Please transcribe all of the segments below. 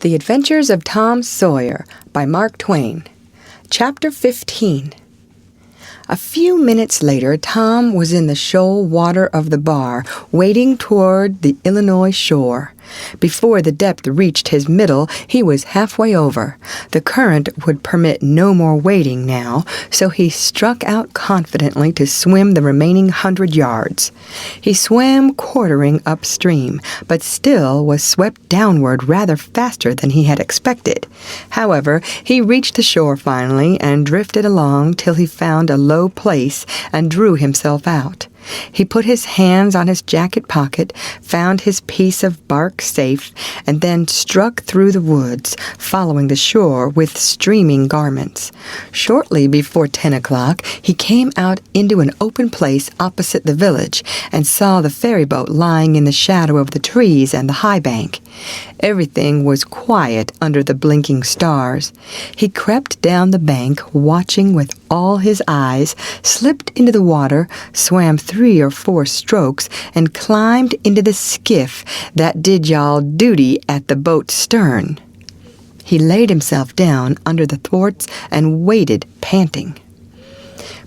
The Adventures of Tom Sawyer by Mark Twain. Chapter 15. A few minutes later, Tom was in the shoal water of the bar, wading toward the Illinois shore. Before the depth reached his middle, he was halfway over. The current would permit no more wading now, so he struck out confidently to swim the remaining 100 yards. He swam quartering upstream, but still was swept downward rather faster than he had expected. However, he reached the shore finally and drifted along till he found a low place and drew himself out. He put his hands on his jacket pocket, found his piece of bark safe, and then struck through the woods, following the shore with streaming garments. Shortly before 10 o'clock, he came out into an open place opposite the village and saw the ferry boat lying in the shadow of the trees and the high bank. Everything was quiet under the blinking stars. He crept down the bank, watching with all his eyes, slipped into the water, swam 3 or 4 strokes, and climbed into the skiff that did y'all duty at the boat's stern. He laid himself down under the thwarts and waited, panting.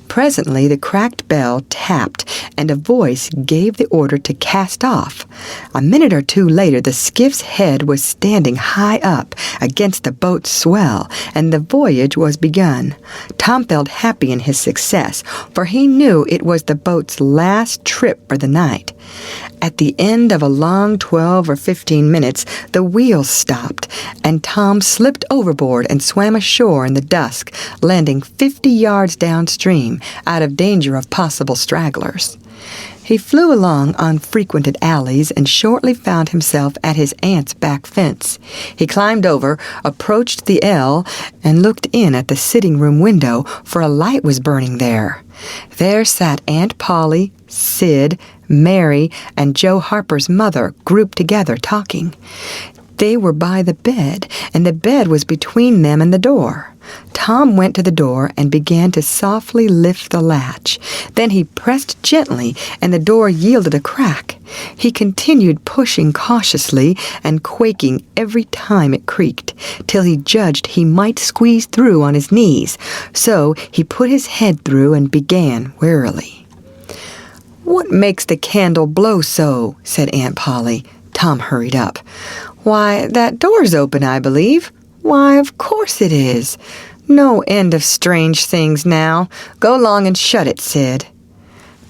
Presently the cracked bell tapped, and a voice gave the order to cast off. A minute or two later, the skiff's head was standing high up against the boat's swell, and the voyage was begun. Tom felt happy in his success, for he knew it was the boat's last trip for the night. At the end of a long 12 or 15 minutes, the wheels stopped, and Tom slipped overboard and swam ashore in the dusk, landing 50 yards downstream, out of danger of possible stragglers. He flew along unfrequented alleys and shortly found himself at his aunt's back fence. He climbed over, approached the L, and looked in at the sitting-room window, for a light was burning there. There sat Aunt Polly, Sid, Mary, and Joe Harper's mother grouped together talking. They were by the bed, and the bed was between them and the door. Tom went to the door and began to softly lift the latch. Then he pressed gently, and the door yielded a crack. He continued pushing cautiously and quaking every time it creaked, till he judged he might squeeze through on his knees. So he put his head through and began warily. "What makes the candle blow so?" said Aunt Polly. Tom hurried up. "Why, that door's open, I believe." "Why, of course it is. No end of strange things now. Go along and shut it, Sid."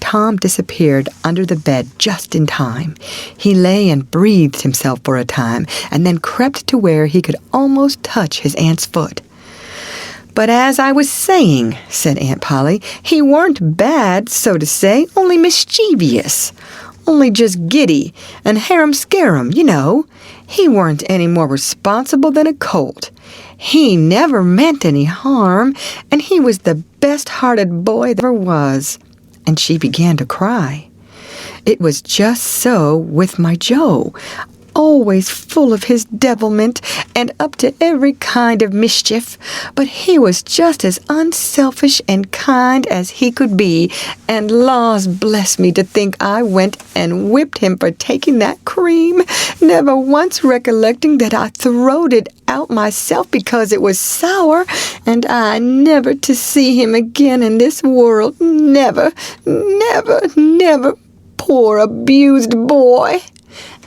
Tom disappeared under the bed just in time. He lay and breathed himself for a time, and then crept to where he could almost touch his aunt's foot. "But as I was saying," said Aunt Polly, "he weren't bad, so to say, only mischievous. Only just giddy, and harum-scarum, you know. He weren't any more responsible than a colt. He never meant any harm, and he was the best-hearted boy there ever was." And she began to cry. "It was just so with my Joe. Always full of his devilment, and up to every kind of mischief. But he was just as unselfish and kind as he could be, and laws bless me to think I went and whipped him for taking that cream, never once recollecting that I throwed it out myself because it was sour, and I never to see him again in this world, never, never, never, poor abused boy."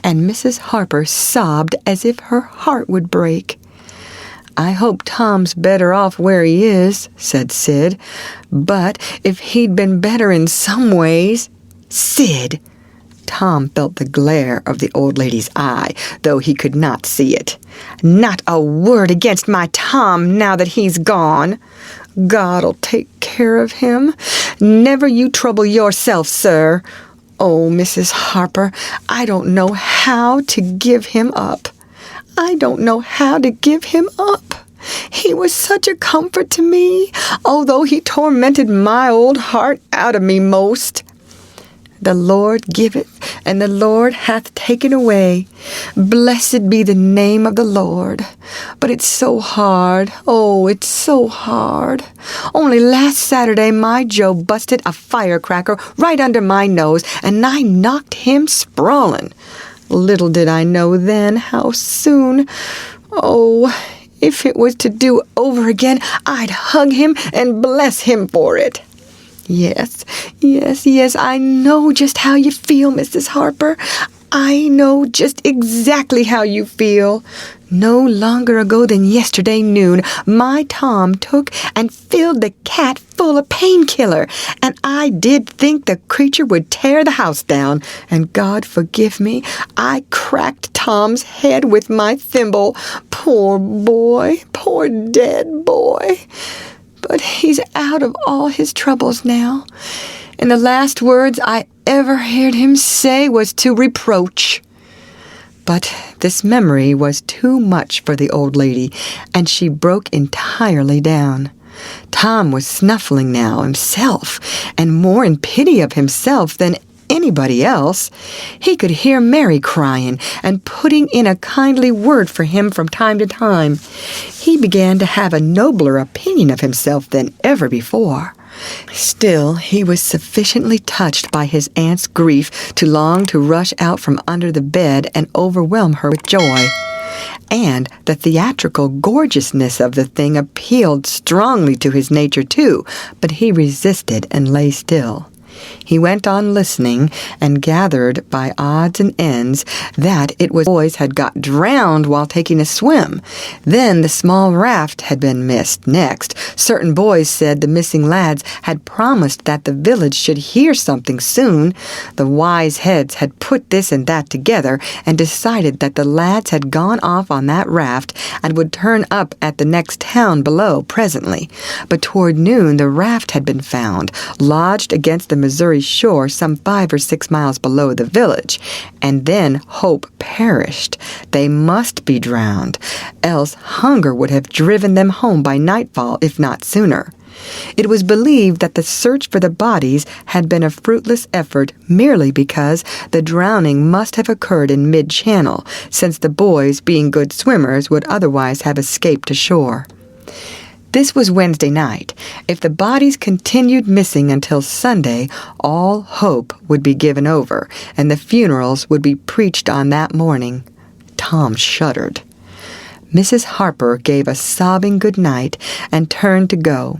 And Mrs. Harper sobbed as if her heart would break. "I hope Tom's better off where he is," said Sid. "But if he'd been better in some ways—" "Sid!" Tom felt the glare of the old lady's eye, though he could not see it. "Not a word against my Tom now that he's gone. God'll take care of him. Never you trouble yourself, sir. Oh, Mrs. Harper, I don't know how to give him up. I don't know how to give him up. He was such a comfort to me, although he tormented my old heart out of me most. The Lord giveth, and the Lord hath taken away. Blessed be the name of the Lord. But it's so hard. Oh, it's so hard. Only last Saturday my Joe busted a firecracker right under my nose, and I knocked him sprawling. Little did I know then how soon. Oh, if it was to do over again, I'd hug him and bless him for it. Yes, I know just how you feel, Mrs. Harper. I know just exactly how you feel. No longer ago than yesterday noon, my Tom took and filled the cat full of painkiller, and I did think the creature would tear the house down, and God forgive me, I cracked Tom's head with my thimble. Poor boy, poor dead boy. But he's out of all his troubles now, and the last words I ever heard him say was to reproach. But this memory was too much for the old lady, and she broke entirely down. Tom was snuffling now himself, and more in pity of himself than anybody else. He could hear Mary crying and putting in a kindly word for him from time to time. He began to have a nobler opinion of himself than ever before. Still, he was sufficiently touched by his aunt's grief to long to rush out from under the bed and overwhelm her with joy. And the theatrical gorgeousness of the thing appealed strongly to his nature too, but he resisted and lay still. He went on listening and gathered by odds and ends that it was boys had got drowned while taking a swim. Then the small raft had been missed. Next, certain boys said the missing lads had promised that the village should hear something soon. The wise heads had put this and that together and decided that the lads had gone off on that raft and would turn up at the next town below presently. But toward noon the raft had been found, lodged against the Missouri shore some 5 or 6 miles below the village, and then hope perished. They must be drowned, else hunger would have driven them home by nightfall, if not sooner. It was believed that the search for the bodies had been a fruitless effort merely because the drowning must have occurred in mid-channel, since the boys, being good swimmers, would otherwise have escaped ashore. This was Wednesday night. If the bodies continued missing until Sunday, all hope would be given over, and the funerals would be preached on that morning. Tom shuddered. Mrs. Harper gave a sobbing good night and turned to go.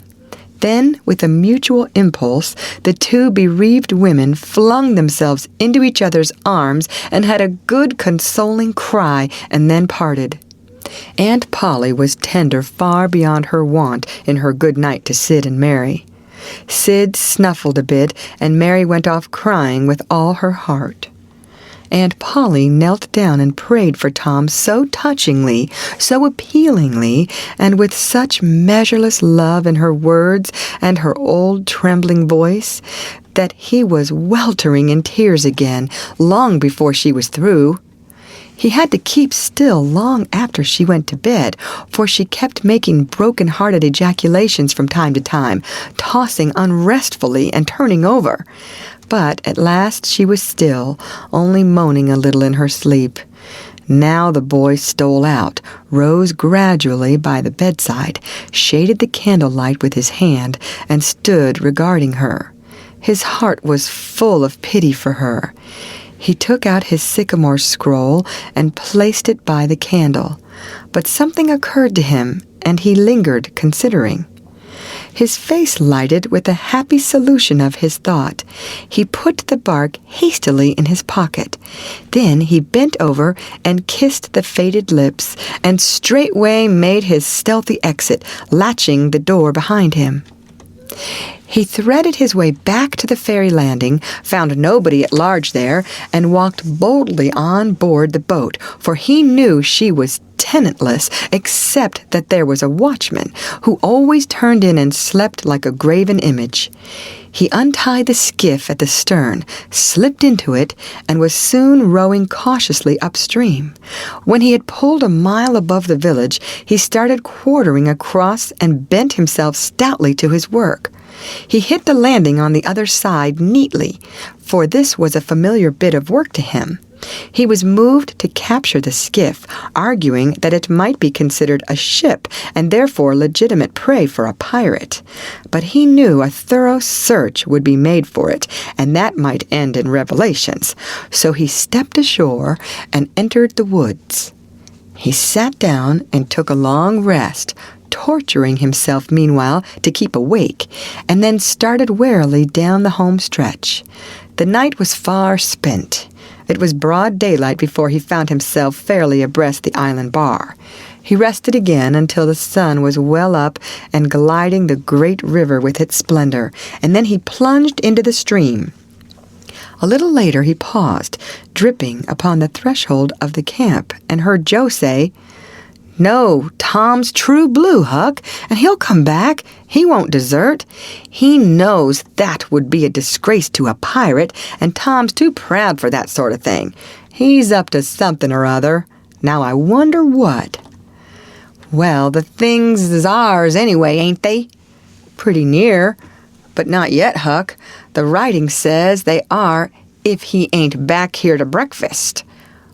Then, with a mutual impulse, the two bereaved women flung themselves into each other's arms and had a good consoling cry, and then parted. Aunt Polly was tender far beyond her wont in her good night to Sid and Mary. Sid snuffled a bit, and Mary went off crying with all her heart. Aunt Polly knelt down and prayed for Tom so touchingly, so appealingly, and with such measureless love in her words and her old trembling voice, that he was weltering in tears again long before she was through. He had to keep still long after she went to bed, for she kept making broken-hearted ejaculations from time to time, tossing unrestfully and turning over. But at last she was still, only moaning a little in her sleep. Now the boy stole out, rose gradually by the bedside, shaded the candlelight with his hand, and stood regarding her. His heart was full of pity for her. He took out his sycamore scroll and placed it by the candle. But something occurred to him, and he lingered, considering. His face lighted with a happy solution of his thought. He put the bark hastily in his pocket. Then he bent over and kissed the faded lips, and straightway made his stealthy exit, latching the door behind him. He threaded his way back to the ferry landing, found nobody at large there, and walked boldly on board the boat, for he knew she was tenantless, except that there was a watchman, who always turned in and slept like a graven image. He untied the skiff at the stern, slipped into it, and was soon rowing cautiously upstream. When he had pulled a mile above the village, he started quartering across and bent himself stoutly to his work. He hit the landing on the other side neatly, for this was a familiar bit of work to him. He was moved to capture the skiff, arguing that it might be considered a ship and therefore legitimate prey for a pirate. But he knew a thorough search would be made for it, and that might end in revelations. So he stepped ashore and entered the woods. He sat down and took a long rest, torturing himself meanwhile to keep awake, and then started warily down the home stretch. The night was far spent. It was broad daylight before he found himself fairly abreast the island bar. He rested again until the sun was well up and gliding the great river with its splendor, and then he plunged into the stream. A little later he paused, dripping upon the threshold of the camp, and heard Joe say, "No, Tom's true blue, Huck, and he'll come back. He won't desert. He knows that would be a disgrace to a pirate, and Tom's too proud for that sort of thing. He's up to something or other. Now I wonder what." "Well, the things is ours anyway, ain't they?" "Pretty near. But not yet, Huck. The writing says they are if he ain't back here to breakfast."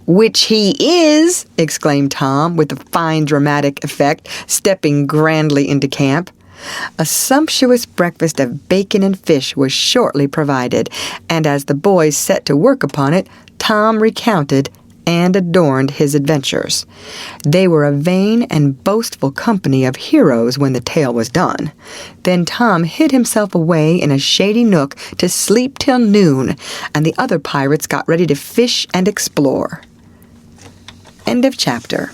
"Which he is!" exclaimed Tom, with a fine dramatic effect, stepping grandly into camp. A sumptuous breakfast of bacon and fish was shortly provided, and as the boys set to work upon it, Tom recounted and adorned his adventures. They were a vain and boastful company of heroes when the tale was done. Then Tom hid himself away in a shady nook to sleep till noon, and the other pirates got ready to fish and explore. End of chapter.